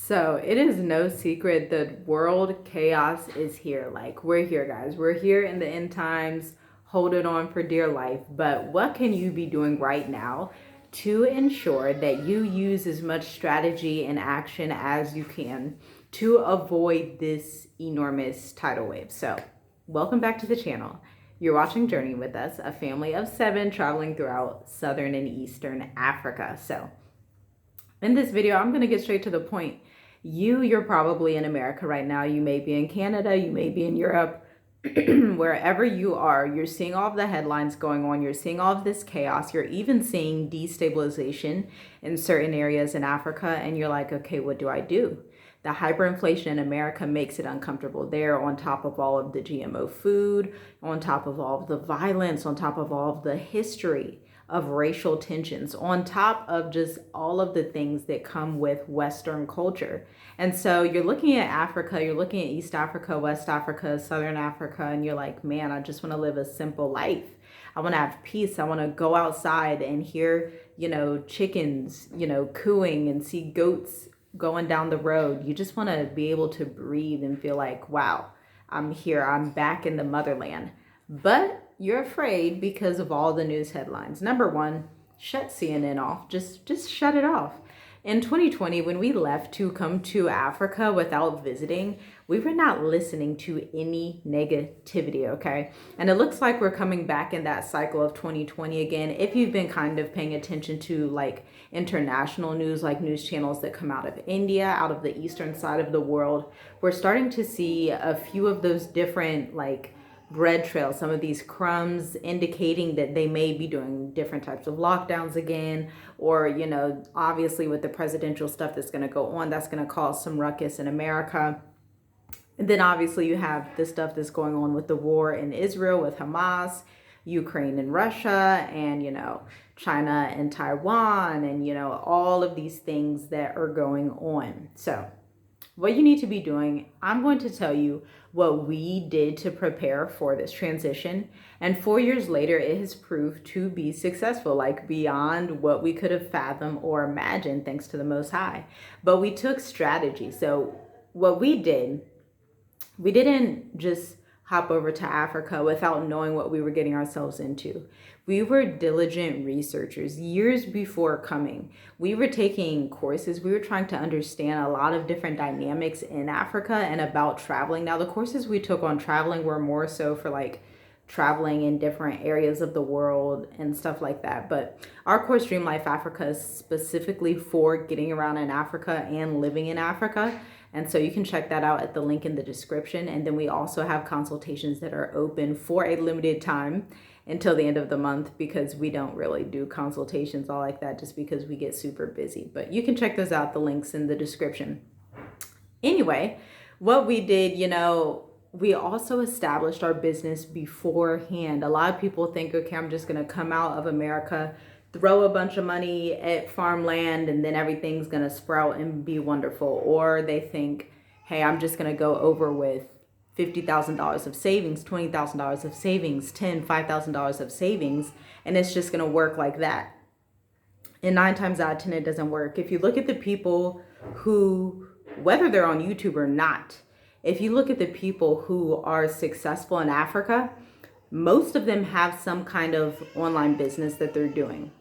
So it is no secret that world chaos is here. Like, we're here, guys. We're here in the end times, holding on for dear life. But what can you be doing right now to ensure that you use as much strategy and action as you can to avoid this enormous tidal wave? So, welcome back to the channel. You're watching Journey with us, a family of 7 traveling throughout southern and eastern Africa. So, in this video, I'm going to get straight to the point. You're probably in America right now. You may be in Canada. You may be in Europe. Wherever you are, you're seeing all of the headlines going on. You're seeing all of this chaos. You're even seeing destabilization in certain areas in Africa. And you're like, okay, what do I do? The hyperinflation in America makes it uncomfortable there, on top of all of the GMO food, on top of all of the violence, on top of all of the history of racial tensions, on top of just all of the things that come with Western culture. And so you're looking at Africa, you're looking at East Africa, West Africa, Southern Africa, and you're like, man, I just want to live a simple life. I want to have peace. I want to go outside and hear, chickens, cooing, and see goats going down the road. You just want to be able to breathe and feel like, wow, I'm here. I'm back in the motherland. But you're afraid because of all the news headlines. Number one, shut CNN off. Just shut it off. In 2020, when we left to come to Africa without visiting, we were not listening to any negativity, okay? And it looks like we're coming back in that cycle of 2020 again. If you've been kind of paying attention to like international news, like news channels that come out of India, out of the eastern side of the world, we're starting to see a few of those different like bread trails, some of these crumbs indicating that they may be doing different types of lockdowns again, or, obviously with the presidential stuff that's going to go on, that's going to cause some ruckus in America. And then obviously you have the stuff that's going on with the war in Israel with Hamas, Ukraine and Russia, and, China and Taiwan, and, all of these things that are going on. So what you need to be doing, I'm going to tell you what we did to prepare for this transition. And 4 years later, it has proved to be successful, like beyond what we could have fathomed or imagined, thanks to the Most High. But we took strategy. So what we didn't just hop over to Africa without knowing what we were getting ourselves into. We were diligent researchers years before coming. We were taking courses. We were trying to understand a lot of different dynamics in Africa and about traveling. Now, the courses we took on traveling were more so for like traveling in different areas of the world and stuff like that. But our course, Dream Life Africa, is specifically for getting around in Africa and living in Africa. And so you can check that out at the link in the description. And then we also have consultations that are open for a limited time until the end of the month, because we don't really do consultations all like that just because we get super busy. But you can check those out, the links in the description. Anyway, what we did, we also established our business beforehand. A lot of people think, okay, I'm just going to come out of America, throw a bunch of money at farmland, and then everything's going to sprout and be wonderful. Or they think, hey, I'm just going to go over with $50,000 of savings, $20,000 of savings, $5,000 of savings, and it's just going to work like that. And 9 times out of 10, it doesn't work. If you look at the people who, whether they're on YouTube or not, if you look at the people who are successful in Africa, most of them have some kind of online business that they're doing.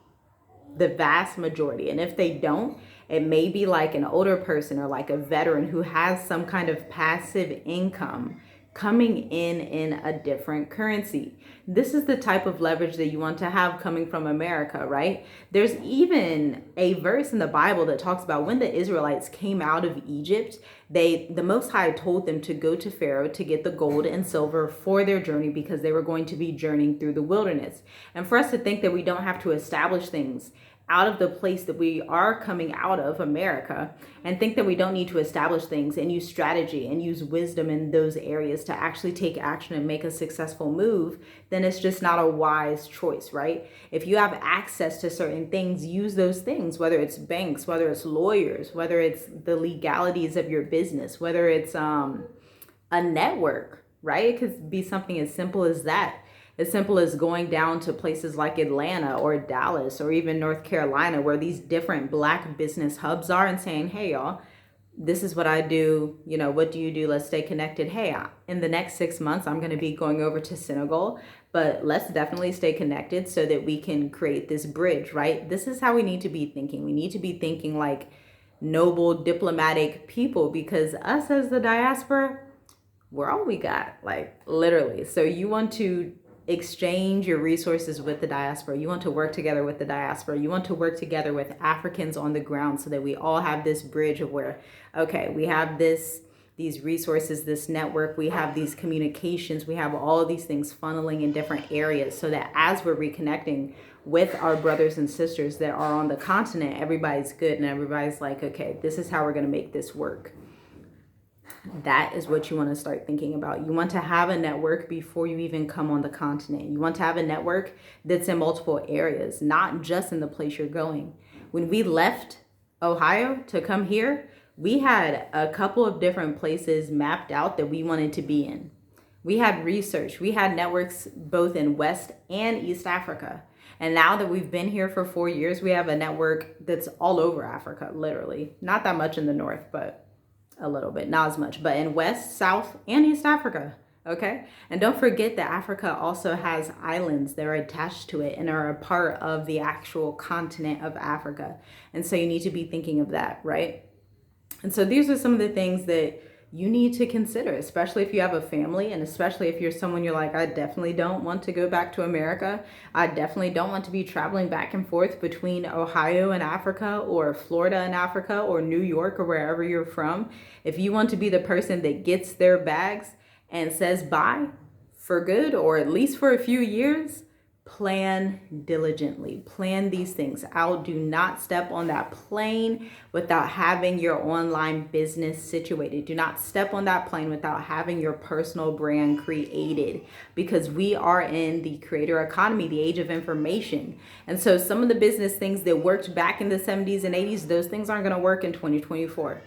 The vast majority. And if they don't, it may be like an older person or like a veteran who has some kind of passive income coming in a different currency. This is the type of leverage that you want to have coming from America, right? There's even a verse in the Bible that talks about when the Israelites came out of Egypt, the Most High told them to go to Pharaoh to get the gold and silver for their journey, because they were going to be journeying through the wilderness. And for us to think that we don't have to establish things out of the place that we are coming out of, America, and think that we don't need to establish things and use strategy and use wisdom in those areas to actually take action and make a successful move, then it's just not a wise choice, right? If you have access to certain things, use those things, whether it's banks, whether it's lawyers, whether it's the legalities of your business, whether it's a network, right? It could be something as simple as that. As simple as going down to places like Atlanta or Dallas or even North Carolina, where these different Black business hubs are, and saying, hey, y'all, this is what I do. You know, what do you do? Let's stay connected. Hey, in the next 6 months, I'm going to be going over to Senegal, but let's definitely stay connected so that we can create this bridge, right? This is how we need to be thinking. We need to be thinking like noble, diplomatic people, because us as the diaspora, we're all we got, like literally. So you want to exchange your resources with the diaspora. You want to work together with the diaspora. You want to work together with Africans on the ground so that we all have this bridge of where, okay, we have these resources, this network, we have these communications, we have all of these things funneling in different areas, so that as we're reconnecting with our brothers and sisters that are on the continent, everybody's good and everybody's like, okay, this is how we're going to make this work. That is what you want to start thinking about. You want to have a network before you even come on the continent. You want to have a network that's in multiple areas, not just in the place you're going. When we left Ohio to come here, we had a couple of different places mapped out that we wanted to be in. We had research. We had networks both in West and East Africa. And now that we've been here for 4 years, we have a network that's all over Africa, literally. Not that much in the north, but a little bit, not as much, but in West, South, and East Africa, okay? And don't forget that Africa also has islands that are attached to it and are a part of the actual continent of Africa. And so you need to be thinking of that, right? And so these are some of the things that you need to consider, especially if you have a family, and especially if you're someone you're like, I definitely don't want to go back to America. I definitely don't want to be traveling back and forth between Ohio and Africa, or Florida and Africa, or New York, or wherever you're from. If you want to be the person that gets their bags and says bye for good, or at least for a few years, plan diligently. Plan these things out. Do not step on that plane without having your online business situated. Do not step on that plane without having your personal brand created, because we are in the creator economy, the age of information. And so some of the business things that worked back in the 70s and 80s, those things aren't going to work in 2024.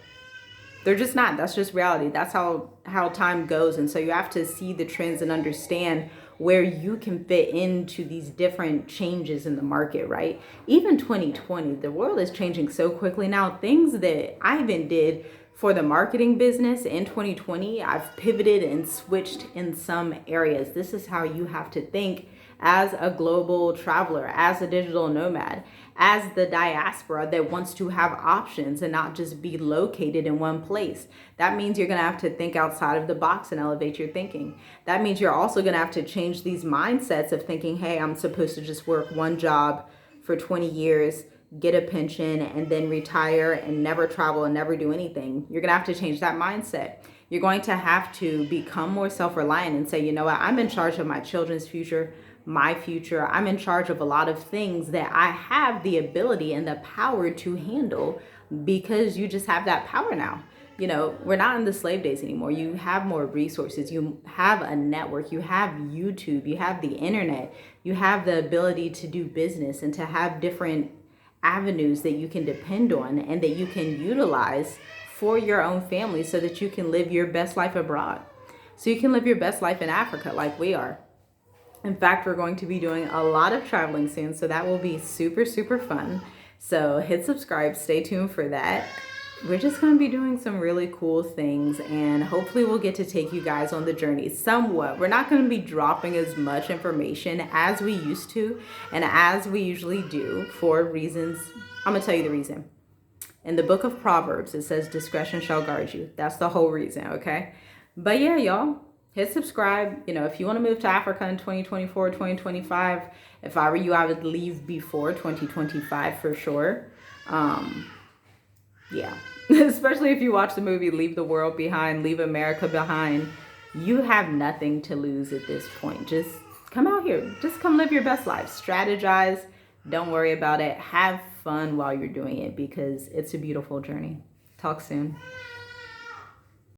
They're just not. That's just reality. That's how time goes. And so you have to see the trends and understand where you can fit into these different changes in the market, right? Even 2020, the world is changing so quickly now. Things that I even did for the marketing business in 2020, I've pivoted and switched in some areas. This is how you have to think as a global traveler, as a digital nomad, as the diaspora that wants to have options and not just be located in one place. That means you're going to have to think outside of the box and elevate your thinking. That means you're also going to have to change these mindsets of thinking, hey, I'm supposed to just work one job for 20 years, get a pension, and then retire and never travel and never do anything. You're going to have to change that mindset. You're going to have to become more self-reliant and say, you know what, I'm in charge of my children's future, my future. I'm in charge of a lot of things that I have the ability and the power to handle, because you just have that power now. You know, we're not in the slave days anymore. You have more resources. You have a network. You have YouTube. You have the internet. You have the ability to do business and to have different avenues that you can depend on and that you can utilize for your own family, so that you can live your best life abroad. So you can live your best life in Africa like we are. In fact, we're going to be doing a lot of traveling soon, so that will be super, super fun. So hit subscribe, stay tuned for that. We're just going to be doing some really cool things, and hopefully we'll get to take you guys on the journey somewhat. We're not going to be dropping as much information as we used to and as we usually do, for reasons. I'm going to tell you the reason. In the book of Proverbs, it says discretion shall guard you. That's the whole reason, okay? But yeah, y'all, hit subscribe. You know, if you want to move to Africa in 2024, 2025, if I were you, I would leave before 2025 for sure. Yeah, especially if you watch the movie Leave the World Behind, Leave America Behind. You have nothing to lose at this point. Just come out here. Just come live your best life. Strategize. Don't worry about it. Have fun while you're doing it, because it's a beautiful journey. Talk soon.